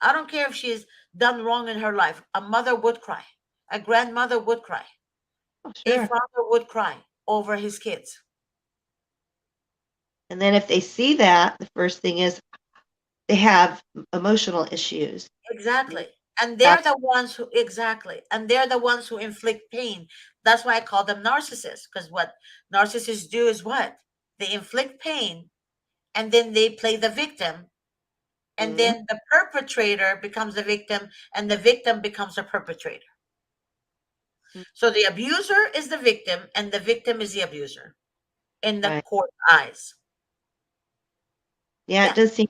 I don't care if she's done wrong in her life. A mother would cry. A grandmother would cry. A father would cry over his kids. And then if they see that, the first thing is they have emotional issues. Exactly. And they're the ones who inflict pain. That's why I call them narcissists, because what narcissists do is what? They inflict pain and then they play the victim. And then the perpetrator becomes the victim and the victim becomes a perpetrator. So the abuser is the victim and the victim is the abuser in the court eyes. Yeah, it does seem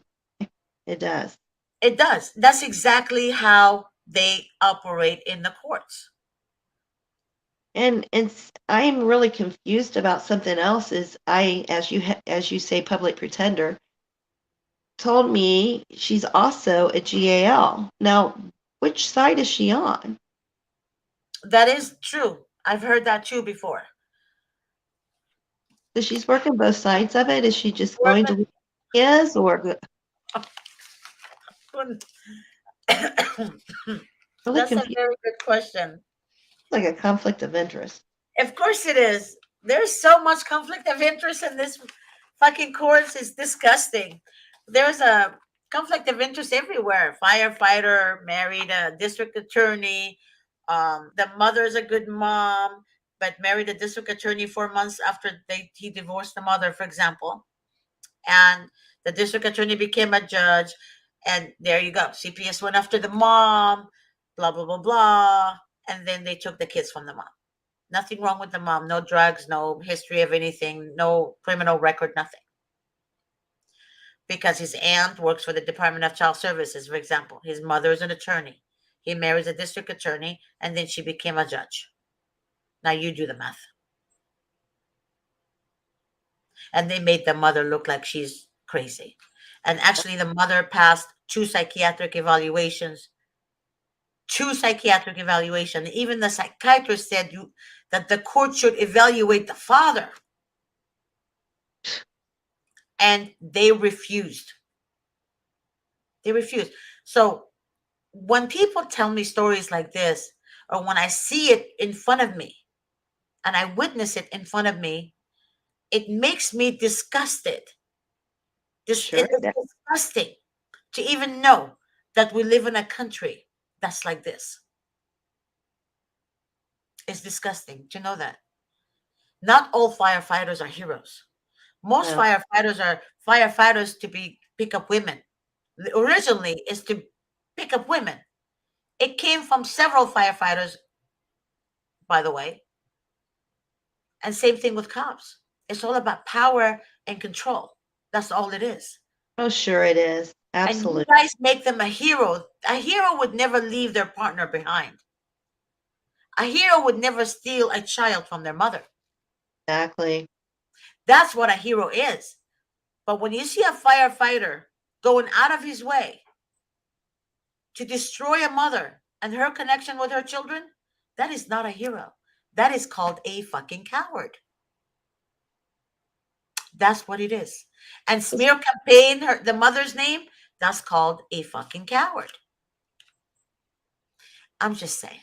it does. It does. That's exactly how they operate in the courts. And I'm really confused about something else. Is as you say, public pretender told me she's also a GAL. Now, which side is she on? That is true. I've heard that too before. So she's working both sides of it. Is she just going to is or That's a very good question. Like a conflict of interest. Of course it is. There's so much conflict of interest in this fucking courts. It's disgusting. There's a conflict of interest everywhere. Firefighter, married a district attorney. The mother's a good mom, but married a district attorney 4 months after he divorced the mother, for example. And the district attorney became a judge. And there you go. CPS went after the mom, blah, blah, blah, blah. And then they took the kids from the mom. Nothing wrong with the mom. No drugs, no history of anything, no criminal record, nothing. Because his aunt works for the Department of Child Services, for example. His mother is an attorney. He marries a district attorney, and then she became a judge. Now you do the math. And they made the mother look like she's crazy. And actually, the mother passed 2 psychiatric evaluations. 2 psychiatric evaluations. Even the psychiatrist said that the court should evaluate the father. And they refused. They refused. So when people tell me stories like this, or when I see it in front of me, and I witness it in front of me, it makes me disgusted. Sure It is disgusting to even know that we live in a country that's like this. It's disgusting to know that. Not all firefighters are heroes. Most No. firefighters are firefighters to pick up women. Originally, is to pick up women. It came from several firefighters, by the way. And same thing with cops. It's all about power and control. That's all it is. Oh, sure it is. Absolutely. And you guys make them a hero. A hero would never leave their partner behind. A hero would never steal a child from their mother. Exactly. That's what a hero is. But when you see a firefighter going out of his way to destroy a mother and her connection with her children, that is not a hero. That is called a fucking coward. That's what it is. And smear campaign the mother's name, that's called a fucking coward. I'm just saying.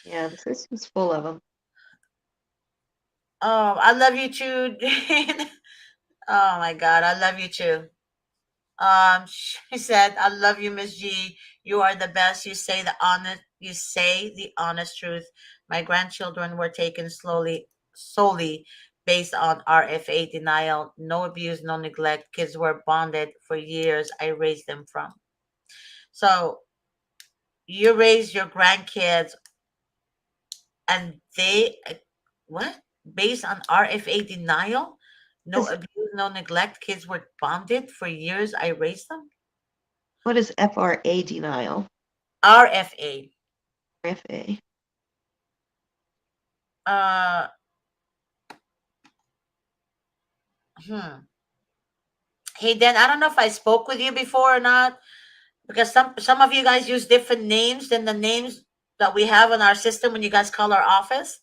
Yeah, the system's full of them. Oh, I love you too, Jane. Oh my God, I love you too. She said, "I love you, Miss G. You are the best. You say the honest truth. My grandchildren were taken solely based on RFA denial. No abuse, no neglect. Kids were bonded for years. I raised them from." So you raise your grandkids, and they what? Based on RFA denial? No abuse, no neglect. Kids were bonded for years. I raised them. What is FRA denial? RFA. RFA. Hey, Dan, I don't know if I spoke with you before or not, because some of you guys use different names than the names that we have in our system when you guys call our office.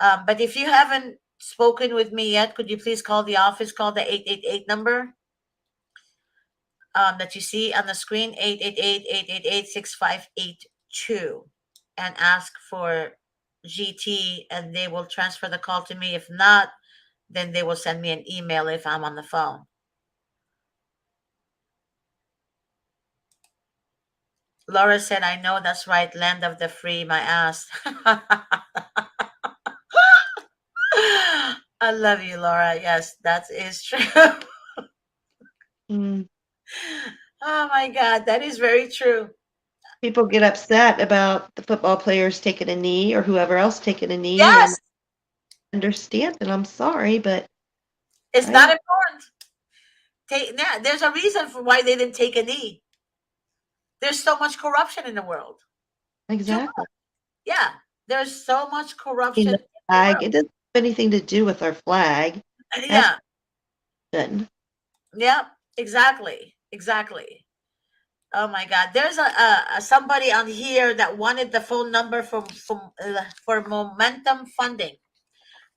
But if you haven't spoken with me yet, could you please call the office, call the 888 number that you see on the screen, 888-888-6582, and ask for GT, and they will transfer the call to me. If not, then they will send me an email if I'm on the phone. Laura said, "I know, that's right. Land of the free, my ass." I love you, Laura. Yes, that is true. Mm. Oh my God, that is very true. People get upset about the football players taking a knee or whoever else taking a knee. Yes. I understand it. I'm sorry, but it's not important. There's a reason for why they didn't take a knee. There's so much corruption in the world. Exactly. Yeah, there's so much corruption. The flag. It doesn't have anything to do with our flag. Yeah. That's yeah, exactly. Oh my God, there's a somebody on here that wanted the phone number for Momentum Funding.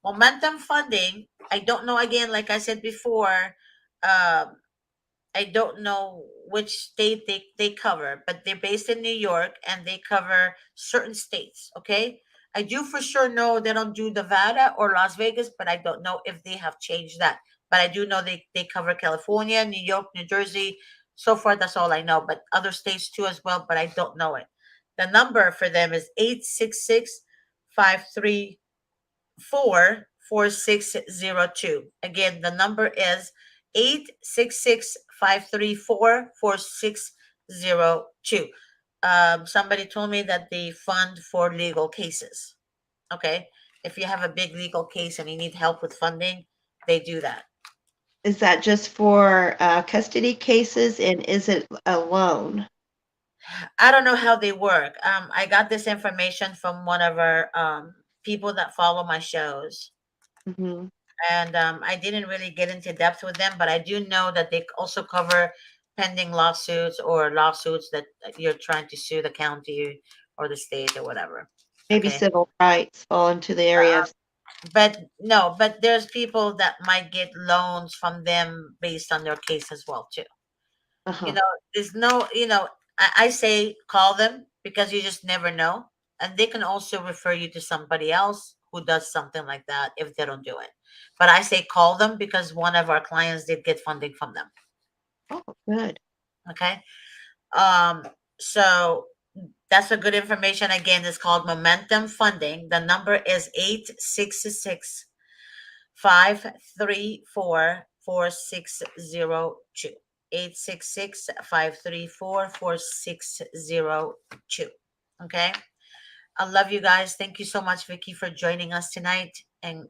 Momentum Funding, I don't know, again, like I said before, I don't know which state they cover, but they're based in New York and they cover certain states, okay? I do for sure know they don't do Nevada or Las Vegas, but I don't know if they have changed that. But I do know they cover California, New York, New Jersey. So far, that's all I know, but other states too as well, but I don't know it. The number for them is 866-534-4602. Again, the number is 866-534-4602. Somebody told me that they fund for legal cases. Okay. If you have a big legal case and you need help with funding, they do that. Is that just for custody cases, and is it a loan? I don't know how they work. I got this information from one of our people that follow my shows. Mm-hmm. And I didn't really get into depth with them, but I do know that they also cover pending lawsuits or lawsuits that you're trying to sue the county or the state or whatever. Maybe Okay. civil rights fall into the area of. But no, but there's people that might get loans from them based on their case as well too. Uh-huh. You know, there's no, I say call them because you just never know. And they can also refer you to somebody else who does something like that if they don't do it. But I say call them because one of our clients did get funding from them. Oh, good. Okay. So that's a good information. Again, it's called Momentum Funding. The number is 866 534 4602. 866-534-4602. Okay. I love you guys. Thank you so much, Vicky, for joining us tonight and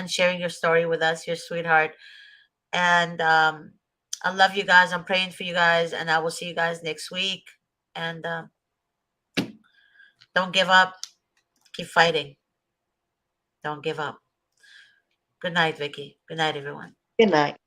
sharing your story with us, your sweetheart. And I love you guys. I'm praying for you guys, and I will see you guys next week. And don't give up. Keep fighting. Don't give up. Good night, Vicky. Good night, everyone. Good night.